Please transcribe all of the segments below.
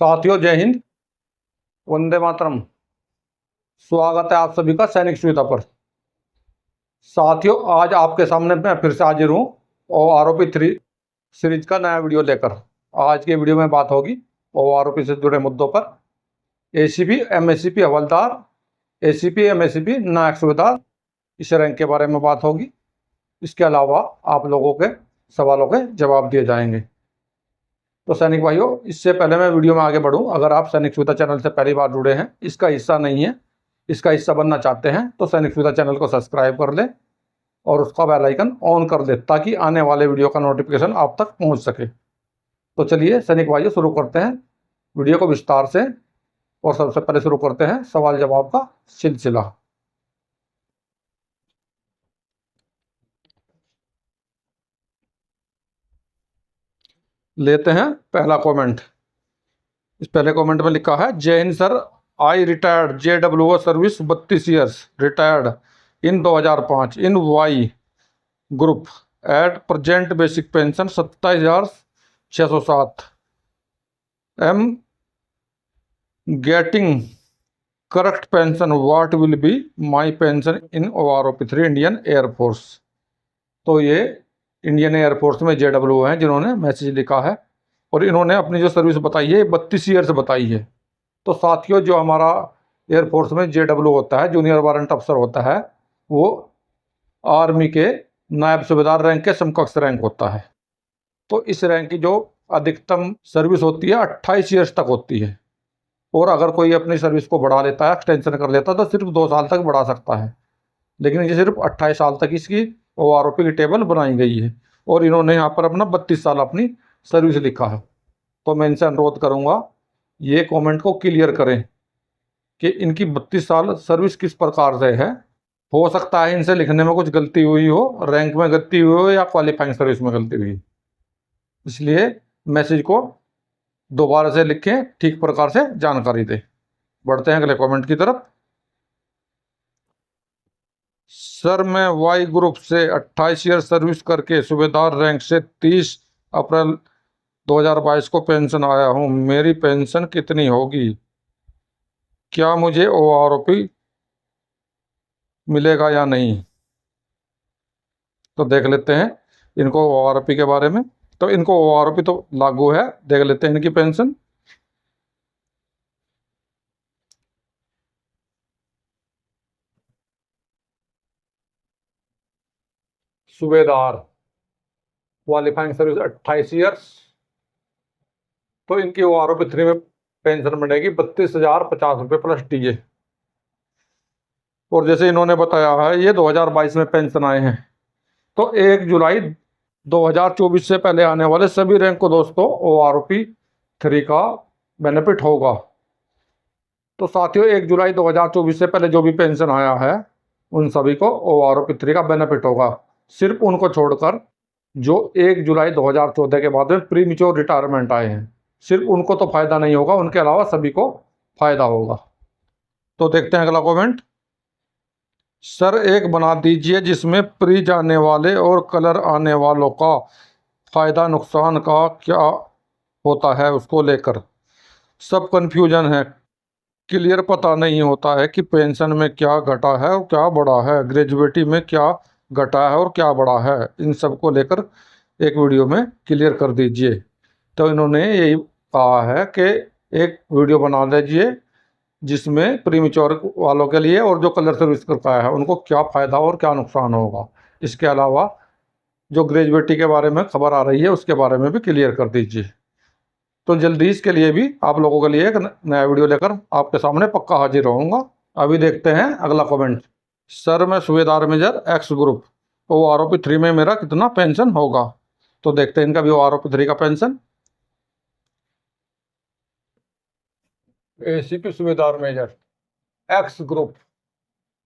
साथियों जय हिंद, वंदे मातरम। स्वागत है आप सभी का सैनिक सुविधा पर। साथियों आज आपके सामने मैं फिर से हाजिर हूँ और आरओपी 3 सीरीज का नया वीडियो लेकर। आज के वीडियो में बात होगी और आरओपी से जुड़े मुद्दों पर। एसीपी एमएससीपी हवलदार, एसीपी एमएससीपी नायक सूबेदार, इस रैंक के बारे में बात होगी। इसके अलावा आप लोगों के सवालों के जवाब दिए जाएंगे। तो सैनिक भाइयों, इससे पहले मैं वीडियो में आगे बढ़ूं, अगर आप सैनिक सुविधा चैनल से पहली बार जुड़े हैं, इसका हिस्सा नहीं है, इसका हिस्सा बनना चाहते हैं तो सैनिक सुविधा चैनल को सब्सक्राइब कर लें और उसका बेल आइकन ऑन कर दें ताकि आने वाले वीडियो का नोटिफिकेशन आप तक पहुंच सके। तो चलिए सैनिक भाइयों शुरू करते हैं वीडियो को विस्तार से। और सबसे पहले शुरू करते हैं सवाल जवाब का सिलसिला। लेते हैं पहला कमेंट। इस पहले कमेंट में लिखा है, Jai Hind sir, I retired JWO service 32 years, retired in 2005 in Y group at present basic pension 27,607 am getting correct pension, what will be my pension in OROP 3 Indian air force. तो ये इंडियन एयरफोर्स में JWO हैं जिन्होंने message लिखा है और इन्होंने अपनी जो सर्विस बताई है 32 ईयर्स बताई है। तो साथियों जो हमारा एयरफोर्स में JWO होता है, जूनियर वारंट अफसर होता है, वो आर्मी के नायब सूबेदार रैंक के समकक्ष रैंक होता है। तो इस रैंक की जो अधिकतम सर्विस होती है 28 ईयर्स तक होती है और अगर कोई अपनी सर्विस को बढ़ा लेता है, एक्सटेंशन कर लेता है तो सिर्फ 2 साल तक बढ़ा सकता है, लेकिन ये सिर्फ 28 साल तक इसकी OROP की टेबल बनाई गई है और इन्होंने यहाँ पर अपना 32 साल अपनी सर्विस लिखा है। तो मैं इनसे अनुरोध करूँगा ये कमेंट को क्लियर करें कि इनकी 32 साल सर्विस किस प्रकार से है। हो सकता है इनसे लिखने में कुछ गलती हुई हो, रैंक में गलती हुई हो या क्वालिफाइंग सर्विस में गलती हुई, इसलिए मैसेज को दोबारा से लिखें, ठीक प्रकार से जानकारी दें। बढ़ते हैं अगले कमेंट की तरफ। सर मैं वाई ग्रुप से 28 ईयर सर्विस करके सूबेदार रैंक से 30 अप्रैल 2022 को पेंशन आया हूँ, मेरी पेंशन कितनी होगी, क्या मुझे OROP मिलेगा या नहीं। तो देख लेते हैं इनको OROP के बारे में। तो इनको OROP तो लागू है, देख लेते हैं इनकी पेंशन। सूबेदार क्वालिफाइंग सर्विस 28 ईयर्स, तो इनकी OROP 3 में पेंशन मिलेगी 32,050 रुपये प्लस DA। और जैसे इन्होंने बताया है ये 2022 में पेंशन आए हैं, तो 1 जुलाई 2024 से पहले आने वाले सभी रैंक को दोस्तों OROP 3 का बेनिफिट होगा। तो साथियों 1 जुलाई 2024 से पहले जो भी पेंशन आया है उन सभी को OROP 3 का बेनिफिट होगा, सिर्फ उनको छोड़कर जो 1 जुलाई 2014 के बाद में प्रीमेच्योर रिटायरमेंट आए हैं, सिर्फ उनको तो फायदा नहीं होगा, उनके अलावा सभी को फायदा होगा। तो देखते हैं अगला कमेंट। सर एक बना दीजिए जिसमें प्री जाने वाले और कलर आने वालों का फायदा नुकसान का क्या होता है, उसको लेकर सब कंफ्यूजन है, क्लियर पता नहीं होता है कि पेंशन में क्या घटा है और क्या बढ़ा है, ग्रेजुएटी में क्या घटा है और क्या बढ़ा है, इन सब को लेकर एक वीडियो में क्लियर कर दीजिए। तो इन्होंने यही कहा है कि एक वीडियो बना दीजिए जिसमें प्रीमेच्योर वालों के लिए और जो कलर सर्विस करता है उनको क्या फ़ायदा और क्या नुकसान होगा। इसके अलावा जो ग्रेजुएटी के बारे में खबर आ रही है उसके बारे में भी क्लियर कर दीजिए। तो जल्दी इसके लिए भी आप लोगों के लिए एक नया वीडियो लेकर आपके सामने पक्का हाजिर रहूँगा। अभी देखते हैं अगला कमेंट। सर मैं सूबेदार मेजर X ग्रुप OROP 3 में मेरा कितना पेंशन होगा। तो देखते हैं इनका भी OROP 3 का पेंशन। ACP सूबेदार मेजर X ग्रुप,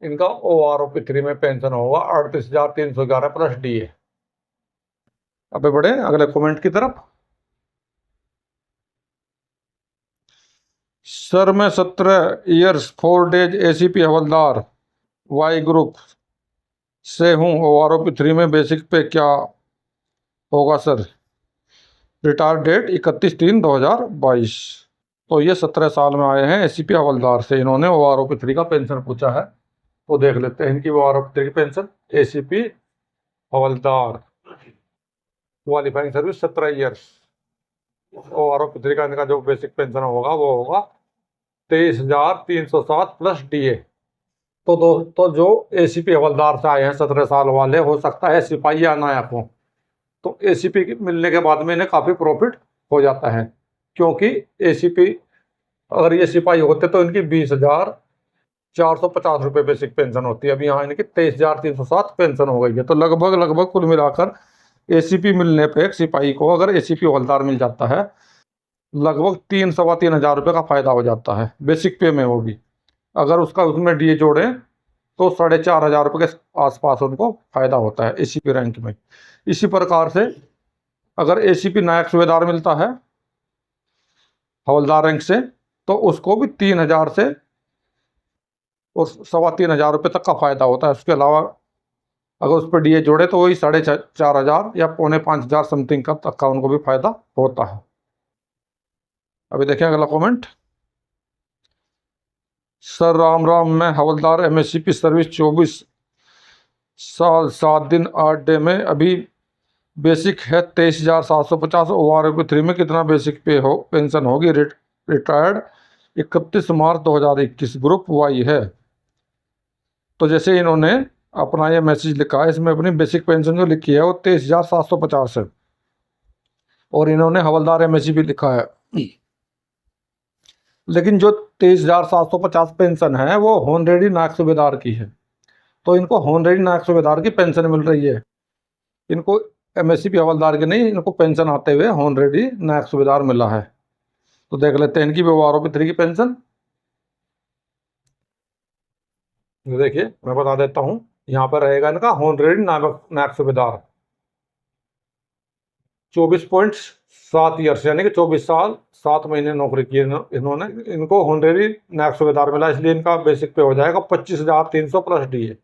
इनका OROP 3 में पेंशन होगा 38,311 प्लस DA। अबे बढ़े अगले कमेंट की तरफ। सर मैं 17 ईयर्स 4 डेज ACP हवलदार वाई ग्रुप से हूँ, OROP 3 में बेसिक पे क्या होगा सर, रिटायर डेट 31/3/2022। तो ये 17 साल में आए हैं एसीपी हवलदार से, इन्होंने ओआरओपी 3 का पेंशन पूछा है। तो देख लेते हैं इनकी ओआरओपी 3 की पेंशन। एसीपी हवलदार क्वालिफाइंग सर्विस 17 ईयर्स, ओआरओपी 3 का इनका जो बेसिक पेंशन होगा वो होगा 23,307 प्लस डीए। तो दोस्तों जो एसीपी हवलदार से आए हैं 17 साल वाले, हो सकता है सिपाही या नायक हो, तो एसीपी मिलने के बाद में इन्हें काफ़ी प्रॉफिट हो जाता है, क्योंकि एसीपी अगर ये सिपाही होते तो इनकी 20,450 रुपये बेसिक पेंशन होती है। अभी यहाँ इनकी 23,307 पेंशन हो गई है। तो लगभग लगभग कुल मिलाकर एसीपी मिलने पे एक सिपाही को अगर एसीपी हवलदार मिल जाता है, लगभग 3-3,500 रुपये का फायदा हो जाता है बेसिक पे में। वो भी अगर उसका उसमें डीए जोड़े तो 4,500 रुपये के आसपास उनको फायदा होता है एसीपी रैंक में। इसी प्रकार से अगर एसीपी नायक सूबेदार मिलता है हवलदार रैंक से, तो उसको भी 3,000 से और 3,2500 रुपये तक का फायदा होता है। उसके अलावा अगर उस पर डीए जोड़े तो वही 4,500 या 4,500 समथिंग का तक का उनको भी फायदा होता है। अभी देखें अगला कमेंट। सर राम राम, मैं हवलदार एमएससीपी सर्विस 24 साल 7 दिन 8 डे में, अभी बेसिक है 23,750। ओआरओपी 3 में कितना बेसिक पे हो पेंशन होगी? रिटायर्ड 31 मार्च 2021, ग्रुप वाई है। तो जैसे इन्होंने अपना ये मैसेज लिखा है, इसमें अपनी बेसिक पेंशन जो लिखी है वो 23,750 है, और इन्होंने हवलदार एमएससीपी लिखा है। लेकिन जो 23,750 पेंशन है वो होनरेडी नायक सूबेदार की है, तो इनको होनरेडी नायक सूबेदार की पेंशन मिल रही है। इनको एमएससीपी हवलदार की नहीं, इनको पेंशन आते हुए होनरेडी नायक सूबेदार मिला है। तो देख लेते हैं इनकी भी ओआरओपी 3 की पेंशन। देखिए मैं बता देता हूँ, यहाँ पर रहेगा इनका होनरेडी नायक सूबेदार 24.7 ईयर्स, यानी कि 24 साल 7 महीने नौकरी की इन्होंने। इनको होनरेरी नायक सूबेदार मिला, इसलिए इनका बेसिक पे हो जाएगा 25,300 प्लस डीए।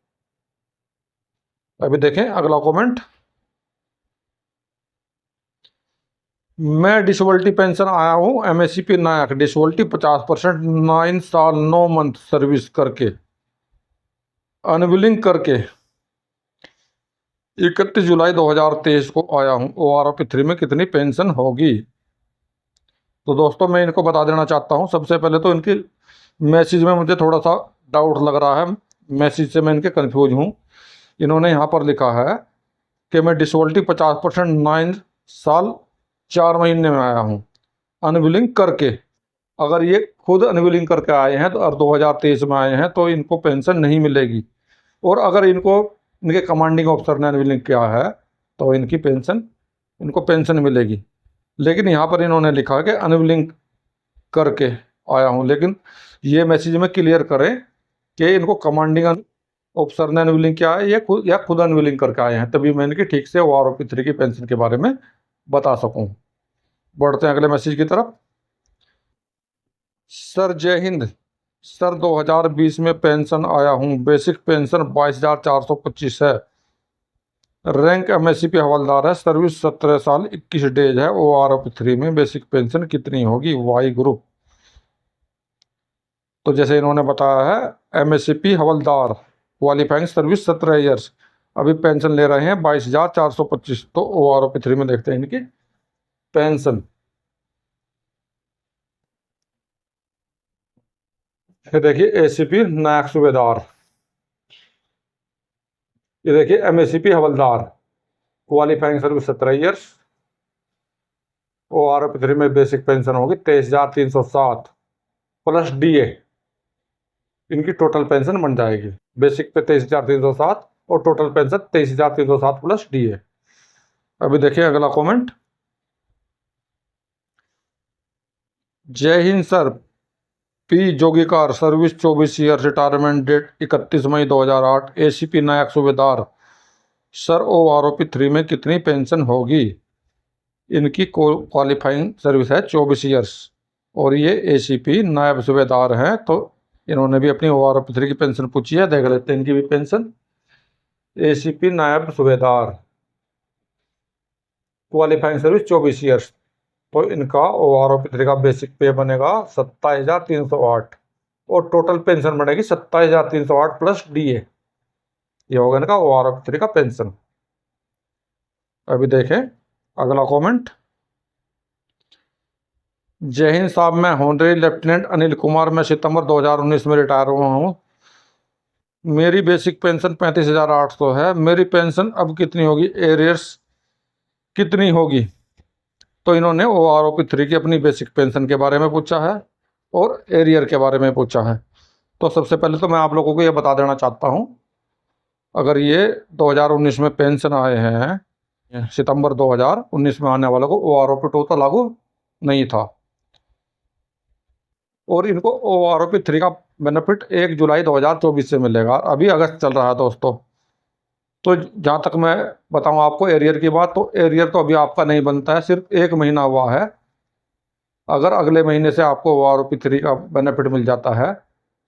अभी देखें अगला कमेंट। मैं डिसेबिलिटी पेंशन आया हूँ एमएससीपी नायक, डिसेबिलिटी 50%, 9 साल 9 मंथ सर्विस करके, अनविलिंग करके 31 जुलाई 2023 को आया हूँ। ओआरओपी 3 में कितनी पेंशन होगी? तो दोस्तों मैं इनको बता देना चाहता हूँ, सबसे पहले तो इनकी मैसेज में मुझे थोड़ा सा डाउट लग रहा है, मैसेज से मैं इनके कंफ्यूज हूँ। इन्होंने यहाँ पर लिखा है कि मैं डिसेबिलिटी 50%, 9 साल 4 महीने में आया हूँ अनविलिंग करके। अगर ये खुद अनविलिंग करके आए हैं तो और 2023 में आए हैं तो इनको पेंशन नहीं मिलेगी। और अगर इनको इनके कमांडिंग ऑफिसर ने अनविलिंग किया है तो इनको पेंशन मिलेगी। लेकिन यहाँ पर इन्होंने लिखा है कि अनविलिंग करके आया हूँ, लेकिन ये मैसेज में क्लियर करें कि इनको कमांडिंग ऑफिसर ने अनविलिंग किया है या खुद अनविलिंग करके आए हैं, तभी मैं इनकी ठीक से ओआरओपी 3 की पेंशन के बारे में बता सकूं। बढ़ते हैं अगले मैसेज की तरफ। सर जय हिंद, सर 2020 में पेंशन आया हूं, बेसिक पेंशन 22,425 है, रैंक एमएससीपी हवलदार है, सर्विस 17 साल 21 डेज है। ओआरओपी 3 में बेसिक पेंशन कितनी होगी? Y group. तो जैसे इन्होंने बताया है MSCP havildar qualifying service 17 years, अभी पेंशन ले रहे हैं 22,425। तो ओआरओपी 3 में देखते हैं इनकी पेंशन। फिर देखिए एसीपी नायक सूबेदार, ये देखिए MSCP havildar qualifying service 17 years, OROP 3 में बेसिक पेंशन होगी 23,307 प्लस डीए, इनकी टोटल पेंशन बन जाएगी। बेसिक पे 23,307 और टोटल पेंशन 23,307 प्लस डीए। अभी देखिए अगला कमेंट। जय Hind sir, P Jogikar service 24 year, retirement date 31 मई 2008, एसीपी नायक सूबेदार। सर ओआरओपी 3 में कितनी पेंशन होगी? इनकी क्वालिफाइंग सर्विस है 24 ईयर्स और ये एसीपी नायब सूबेदार हैं, तो इन्होंने भी अपनी ओआरओपी 3 की पेंशन पूछी है। देख लेते हैं इनकी भी पेंशन। एसीपी नायब सूबेदार क्वालिफाइंग सर्विस 24 ईयर्स, तो इनका OROP3 का बेसिक पे बनेगा 27,308 और टोटल पेंशन बनेगी 27,308 प्लस DA। ये होगा इनका OROP3 का पेंशन। अभी देखें अगला कमेंट। जय हिंद साहब, मैं होनरेरी लेफ्टिनेंट अनिल कुमार, मैं सितंबर 2019 में रिटायर हुआ हूँ। मेरी बेसिक पेंशन 35,800 है। मेरी पेंशन अब कितनी होगी, एरियर्स कितनी होगी? तो इन्होंने OROP3 की अपनी बेसिक पेंशन के बारे में पूछा है और एरियर के बारे में पूछा है। तो सबसे पहले तो मैं आप लोगों को ये बता देना चाहता हूँ, अगर ये 2019 में पेंशन आए हैं, सितंबर 2019 में आने वालों को OROP2 तो लागू नहीं था और इनको OROP3 का बेनिफिट 1 जुलाई 2024 से मिलेगा। अभी अगस्त चल रहा है दोस्तों। तो जहाँ तक मैं बताऊँ आपको एरियर की बात, तो एरियर तो अभी आपका नहीं बनता है, सिर्फ 1 महीना हुआ है। अगर अगले महीने से आपको OROP3 का बेनिफिट मिल जाता है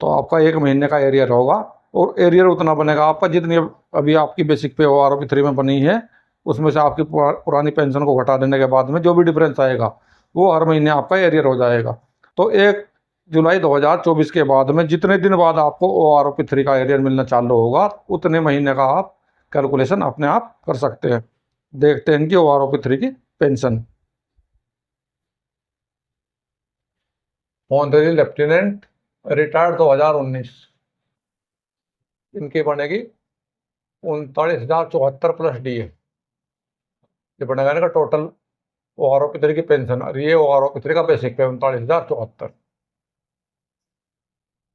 तो आपका 1 महीने का एरियर होगा और एरियर उतना बनेगा आपका जितनी अभी आपकी बेसिक पे OROP3 में बनी है, उसमें से आपकी पुरानी पेंशन को घटा देने के बाद में जो भी डिफरेंस आएगा वो हर महीने आपका एरियर हो जाएगा। तो 1 जुलाई 2024 के बाद में जितने दिन बाद आपको OROP3 का एरियर मिलना चालू होगा उतने महीने का आप कैलकुलेशन अपने आप कर सकते हैं। देखते हैं इनकी OROP3 की पेंशन। ऑनरेरी लेफ्टिनेंट रिटायर्ड 2019, इनकी बनेगी 39,074 प्लस DA। ये बनेगा इनका टोटल OROP3 की पेंशन और ये OROP3 का बेसिक पे 39,074।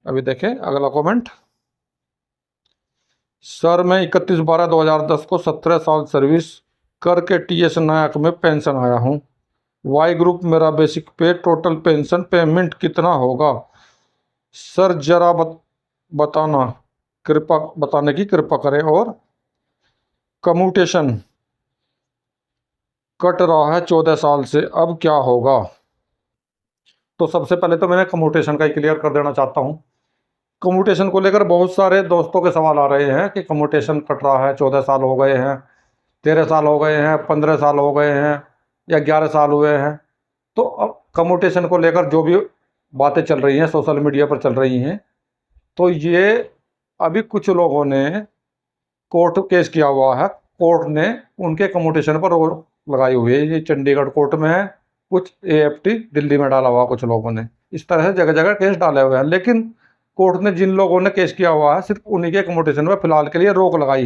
अभी देखें अगला कमेंट। सर मैं 31/12/2010 को 17 साल सर्विस करके TS नायक में पेंशन आया हूँ। वाई ग्रुप मेरा बेसिक पे टोटल पेंशन पेमेंट कितना होगा? सर जरा बताने की कृपा करें। और कम्यूटेशन कट रहा है 14 साल से, अब क्या होगा? तो सबसे पहले तो मैंने कम्यूटेशन का ही क्लियर कर देना चाहता हूँ। कम्यूटेशन को लेकर बहुत सारे दोस्तों के सवाल आ रहे हैं कि कम्यूटेशन कट रहा है, 14 साल हो गए हैं, 13 साल हो गए हैं, 15 साल हो गए हैं या 11 साल हुए हैं। तो अब कम्यूटेशन को लेकर जो भी बातें चल रही हैं सोशल मीडिया पर चल रही हैं, तो ये अभी कुछ लोगों ने कोर्ट केस किया हुआ है। कोर्ट ने उनके कम्यूटेशन पर रोक लगाई हुई है। ये चंडीगढ़ कोर्ट में है, कुछ AFT दिल्ली में डाला हुआ, कुछ लोगों ने इस तरह से जगह जगह केस डाले हुए हैं। लेकिन कोर्ट ने जिन लोगों ने केस किया हुआ है सिर्फ उन्हीं के कम्यूटेशन पर फिलहाल के लिए रोक लगाई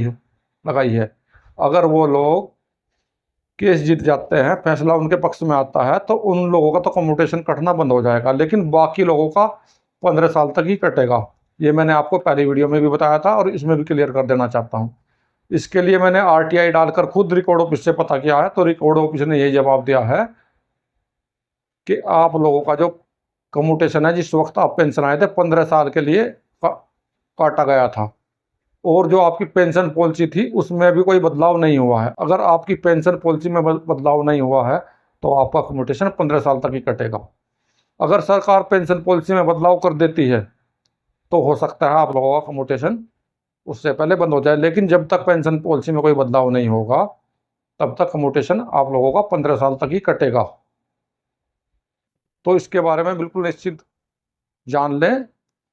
है। अगर वो लोग केस जीत जाते हैं, फैसला उनके पक्ष में आता है, तो उन लोगों का तो कम्यूटेशन कटना बंद हो जाएगा, लेकिन बाकी लोगों का 15 साल तक ही कटेगा। ये मैंने आपको पहली वीडियो में भी बताया था और इसमें भी क्लियर कर देना चाहता हूँ। इसके लिए मैंने RTI डालकर खुद रिकॉर्ड ऑफिस से पता किया है, तो रिकॉर्ड ऑफिस ने यही जवाब दिया है कि आप लोगों का जो कम्यूटेशन है, जिस वक्त आप पेंशन आए थे 15 साल के लिए काटा गया था और जो आपकी पेंशन पॉलिसी थी उसमें भी कोई बदलाव नहीं हुआ है। अगर आपकी पेंशन पॉलिसी में बदलाव नहीं हुआ है तो आपका कम्यूटेशन 15 साल तक ही कटेगा। अगर सरकार पेंशन पॉलिसी में बदलाव कर देती है तो हो सकता है आप लोगों का कम्यूटेशन उससे पहले बंद हो जाए, लेकिन जब तक पेंशन पॉलिसी में कोई बदलाव नहीं होगा तब तक कम्यूटेशन आप लोगों का 15 साल तक ही कटेगा। तो इसके बारे में बिल्कुल निश्चित जान लें,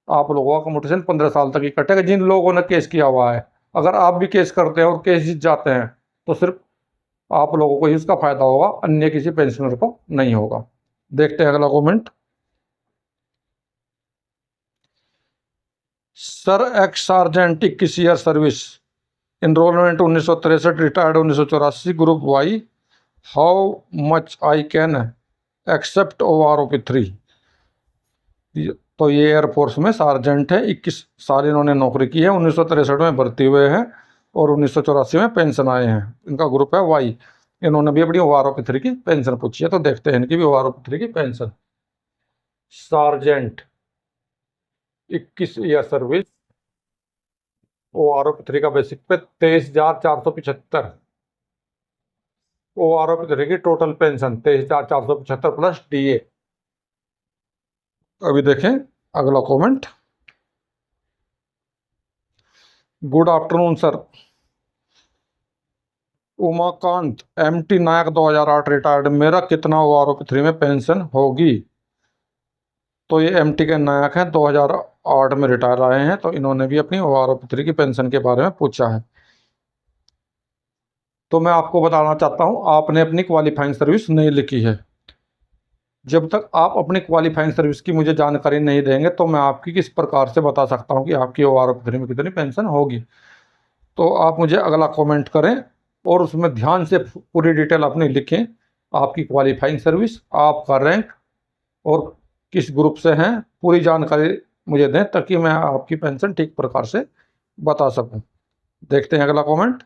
आप लोगों का कम्यूटेशन 15 साल तक ही कटेगा जिन लोगों ने केस किया हुआ है। अगर आप भी केस करते हैं और केस जीत जाते हैं तो सिर्फ आप लोगों को ही उसका फायदा होगा, अन्य किसी पेंशनर को नहीं होगा। देखते हैं अगला comment. Sir ex sergeant 21 year service, enrolment 1963, retired 1984, group Y, how much I can accept OROP3। तो ये एयरफोर्स में सार्जेंट है, 21 साल इन्होंने नौकरी की है, 1963 में भर्ती हुए हैं और 1984 में पेंशन आए हैं। इनका ग्रुप है वाई। इन्होंने भी अपनी OROP3 की पेंशन पूछी है, तो देखते हैं इनकी भी OROP3 की pension. Sergeant 21 year service, OROP3 का बेसिक पे 23,475। OROP3 की टोटल पेंशन 23,475 प्लस DA। अभी देखें अगला comment. Good afternoon sir, Umakant MT नायक 2008 रिटायर्ड, मेरा कितना आरोपी 3 में पेंशन होगी? तो ये MT के नायक हैं, 2008 में रिटायर आए हैं, तो इन्होंने भी अपनी आरोपी 3 की पेंशन के बारे में पूछा है। तो मैं आपको बताना चाहता हूं, आपने अपनी क्वालिफाइंग सर्विस नहीं लिखी है। जब तक आप अपनी क्वालिफाइंग सर्विस की मुझे जानकारी नहीं देंगे तो मैं आपकी किस प्रकार से बता सकता हूं कि आपकी आरोपी 3 में कितनी पेंशन होगी। तो आप मुझे अगला कमेंट करें और उसमें ध्यान से पूरी डिटेल अपनी लिखें, आपकी क्वालिफाइंग सर्विस, आपका रैंक और किस ग्रुप से हैं, पूरी जानकारी मुझे दें ताकि मैं आपकी पेंशन ठीक प्रकार से बता सकूं। देखते हैं अगला कमेंट।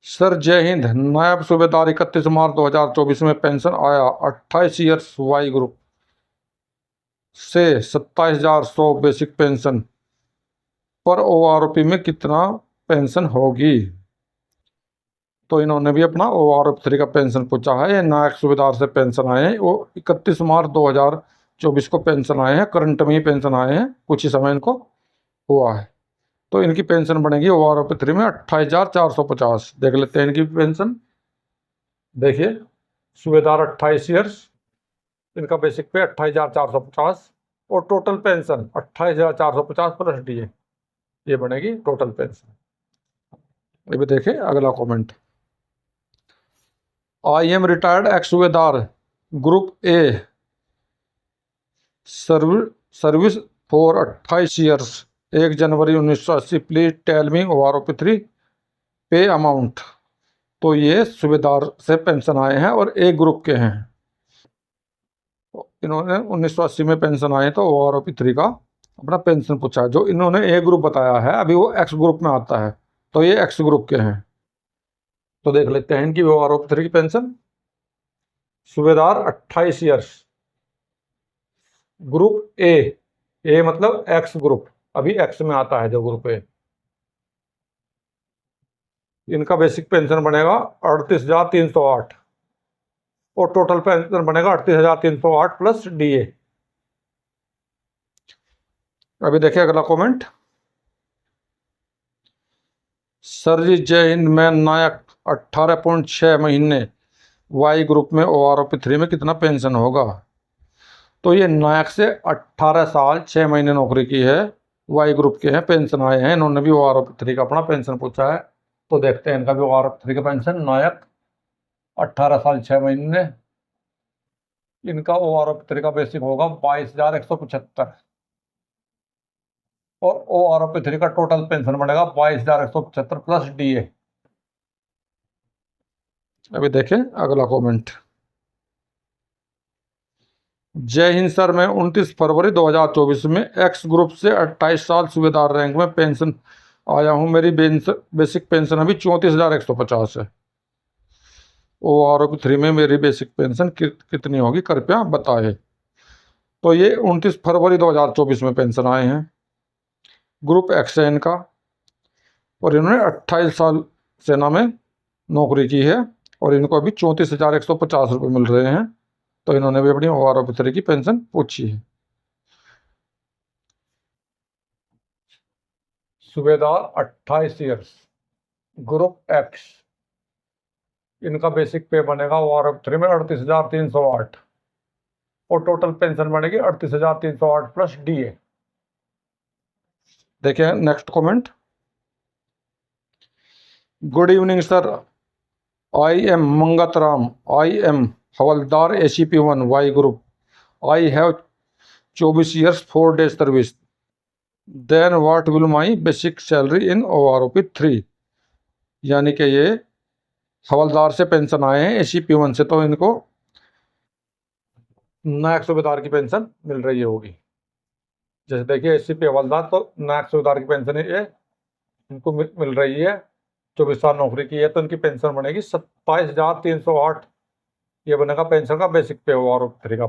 सर जय हिंद, नायब सूबेदार 31 मार्च 2024 में पेंशन आया 28 ईयर्स वाई ग्रुप से 27,100 बेसिक पेंशन पर ORP में कितना पेंशन होगी? तो इन्होंने भी अपना ORP 3 का पेंशन पूछा है। ये नायक सूबेदार से पेंशन आए हैं, वो 31 मार्च 2024 को पेंशन आए हैं, करंट में ही पेंशन आए हैं, कुछ ही समय इनको हुआ है। तो इनकी पेंशन बनेगी ORP 3 में 28,450। देख लेते हैं इनकी पेंशन। देखिए, सूबेदार 28 ईयर्स, इनका बेसिक पे 28,450 और टोटल पेंशन 28,450 प्लस DA, ये बनेगी टोटल पेंशन। ये भी देखें अगला comment. I am retired ex सूबेदार group A service for 28 years 1 January 1980, please tell me ORP 3 पे अमाउंट। तो ये सूबेदार से पेंशन आए हैं और ए ग्रुप के हैं। इन्होंने 1980 में पेंशन आए तो ORP 3 का अपना पेंशन पूछा है। जो इन्होंने ए ग्रुप बताया है अभी वो एक्स ग्रुप में आता है, तो ये एक्स ग्रुप के हैं। तो देख लेते हैं इनकी ORP 3 की पेंशन। सूबेदार 28 ईयर्स, ग्रुप ए मतलब एक्स ग्रुप, अभी एक्स में आता है जो ग्रुप ए, इनका बेसिक पेंशन बनेगा 38,308 और टोटल पेंशन बनेगा 38,308 प्लस DA। अभी देखिए अगला कमेंट। सर जी जय हिंद, मैं नायक 18.6 महीने वाई ग्रुप में ORP 3 में कितना पेंशन होगा? तो ये नायक से 18 साल 6 महीने नौकरी की है, वाई ग्रुप के हैं, पेंशन आए हैं, इन्होंने भी ORP 3 का अपना पेंशन पूछा है। तो देखते हैं इनका भी ORP 3 का पेंशन। नायक 18 साल 6 महीने, इनका ORP 3 का बेसिक होगा 22,175 और ORP 3 का टोटल पेंशन बनेगा 22,175 प्लस DA। अभी देखें अगला कमेंट। जय हिंद सर, मैं 29 फरवरी 2024 में एक्स ग्रुप से 28 साल सूबेदार रैंक में पेंशन आया हूं, मेरी बेसिक पेंशन अभी 34,150 है। ORP 3 में मेरी बेसिक पेंशन कितनी होगी कृपया बताएं। तो ये 29 फरवरी 2024 में पेंशन आए हैं, ग्रुप एक्स है इनका, और इन्होंने 28 साल सेना में नौकरी की है और इनको अभी 34,150 रुपये मिल रहे हैं। तो इन्होंने भी अपनी ORP 3 की पेंशन पूछी है। सूबेदार 28 ईयर्स, ग्रुप एक्स, इनका बेसिक पे बनेगा ORP 3 में 38,308 और टोटल पेंशन बनेगी 38,308 प्लस DA। देखिए next comment. Good evening sir, I am Mangatram, I am havildar ACP 1 Y group, I have 24 years 4 days service, then what will my basic salary in ORP 3। यानी कि ये हवलदार से पेंशन आए हैं ACP 1 से, तो इनको नायक सूबेदार की पेंशन मिल रही होगी। जैसे देखिए ACP हवलदार, तो नायक सूबेदार की पेंशन ये इनको मिल रही है, 24 साल नौकरी की है, तो इनकी पेंशन बनेगी 27,308। ये बनेगा पेंशन का बेसिक पे ORP 3 का,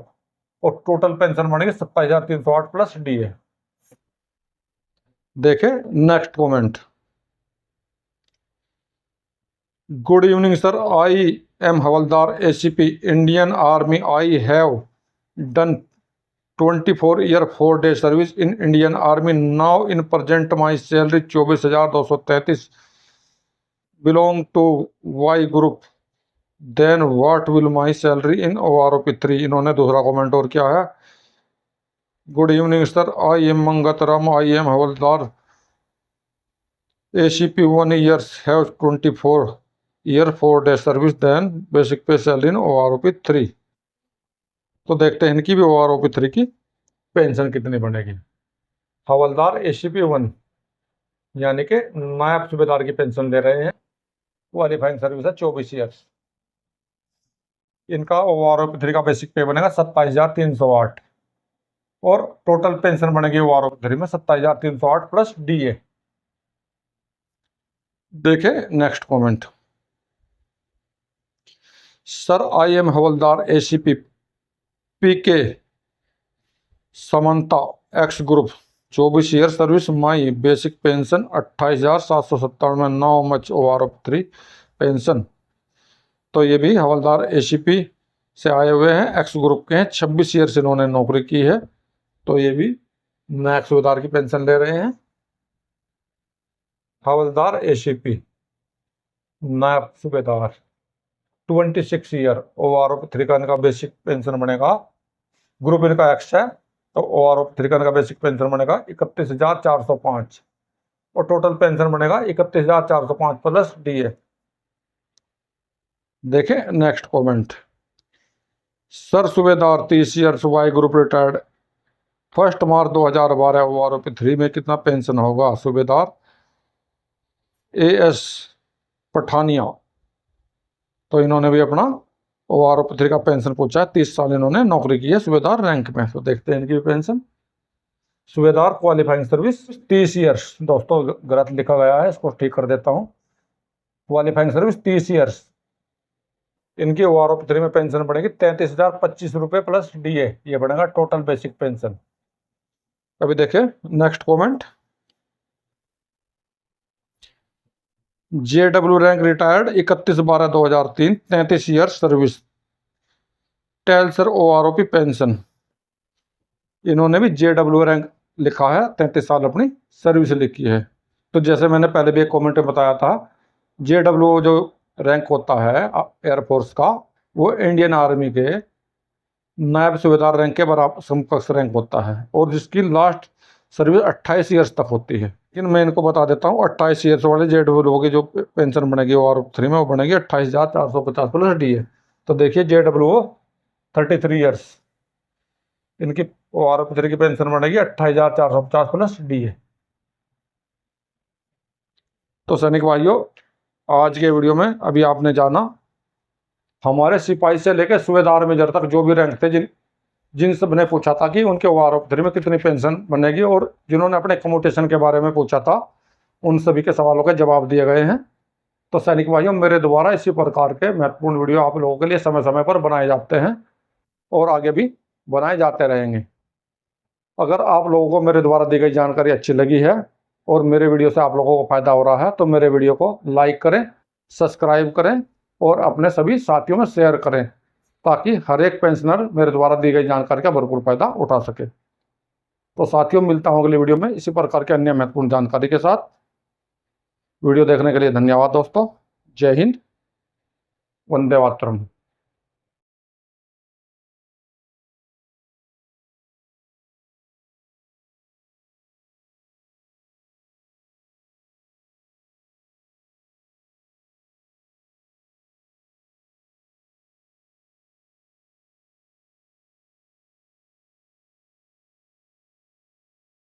और टोटल पेंशन बनेगी 27,308 प्लस DA। देखें next comment. Good evening sir, I am havildar ACP Indian army, I have done 24 year 4 day service in Indian army, now in present my salary 24,233, belong to Y group, then what will my salary in OROP3? इन्होंने दूसरा comment और क्या है, good evening sir, I am Mangatram, I am havildar, ACP 1 years have 24 year 4 day service, then basic pay salary in OROP3। तो देखते हैं इनकी भी OROP3 की पेंशन कितनी बनेगी। हवलदार ACP 1 यानी कि नायब सूबेदार की पेंशन ले रहे हैं, क्वालिफाइंग सर्विस है 24 ईयर्स। इनका OROP3 का बेसिक पे बनेगा 27,308 और टोटल पेंशन बनेगी OROP3 में 27,308 प्लस DA। देखे next comment, sir I am havildar ACP PK Samantha x group 24 year service, my basic pension 28,797, now much OROP3 pension. तो ये भी हवलदार ACP से आए हुए हैं, एक्स ग्रुप के हैं, 26 ईयर से इन्होंने नौकरी की है, तो ये भी नायब सूबेदार की पेंशन ले रहे हैं। हवलदार ACP नायब सूबेदार 26 ईयर, OROP3 का इनका बेसिक पेंशन बनेगा, ग्रुप इनका एक्स है, तो OROP3 का इनका बेसिक पेंशन बनेगा 31,405 और टोटल पेंशन बनेगा 31,405 प्लस DA। देखें नेक्स्ट कमेंट, सर सूबेदार 30 ईयर्स Y ग्रुप रिटायर्ड 1 मार्च 2012, OROP3 में कितना पेंशन होगा? सूबेदार AS पठानिया, तो इन्होंने भी अपना OROP3 का पेंशन पूछा है, 30 साल इन्होंने नौकरी की है सूबेदार रैंक में। तो देखते हैं इनकी पेंशन। सूबेदार क्वालिफाइंग सर्विस 30 ईयर्स, दोस्तों गलत लिखा गया है, इसको ठीक कर देता हूँ। क्वालिफाइंग सर्विस 30 ईयर्स, इनकी OROP3 में पेंशन बढ़ेगी 33,025 रुपये प्लस DA, ये बढ़ेगा टोटल बेसिक पेंशन। अभी देखें next comment, JW rank retired 31/12/2003, 33 year service, tell sir OROP pension. इन्होंने भी JW रैंक लिखा है, 33 साल अपनी सर्विस लिखी है। तो जैसे मैंने पहले भी एक कमेंट में बताया था, JW जो रैंक होता है एयरफोर्स का, वो इंडियन आर्मी के नायब सूबेदार रैंक के बराबर समकक्ष रैंक होता है और जिसकी लास्ट सर्विस 28 ईयर्स तक होती है। लेकिन मैं इनको बता देता हूँ, 28 ईयर्स वाले JW की जो पेंशन बनेगी OROP3 में, वो बनेगी 28,450 प्लस DA। तो देखिए JW 33 ईयर्स, इनकी OROP3 की पेंशन बनेगी 28,450 प्लस DA। तो सैनिक भाइयों, आज के वीडियो में अभी आपने जाना हमारे सिपाही से लेकर सूबेदार मेजर तक जो भी रैंक थे, जिन सब ने पूछा था कि उनके OROP3 में कितनी पेंशन बनेगी, और जिन्होंने अपने कम्यूटेशन के बारे में पूछा था, उन सभी के सवालों के जवाब दिए गए हैं। तो सैनिक भाइयों, मेरे द्वारा इसी प्रकार के महत्वपूर्ण वीडियो आप लोगों के लिए समय समय पर बनाए जाते हैं और आगे भी बनाए जाते रहेंगे। अगर आप लोगों को मेरे द्वारा दी गई जानकारी अच्छी लगी है और मेरे वीडियो से आप लोगों को फायदा हो रहा है, तो मेरे वीडियो को लाइक करें, सब्सक्राइब करें और अपने सभी साथियों में शेयर करें, ताकि हर एक पेंशनर मेरे द्वारा दी गई जानकारी का भरपूर फायदा उठा सके। तो साथियों, मिलता हूं अगली वीडियो में इसी प्रकार के अन्य महत्वपूर्ण जानकारी के साथ। वीडियो देखने के लिए धन्यवाद दोस्तों। जय हिंद, वंदे मातरम।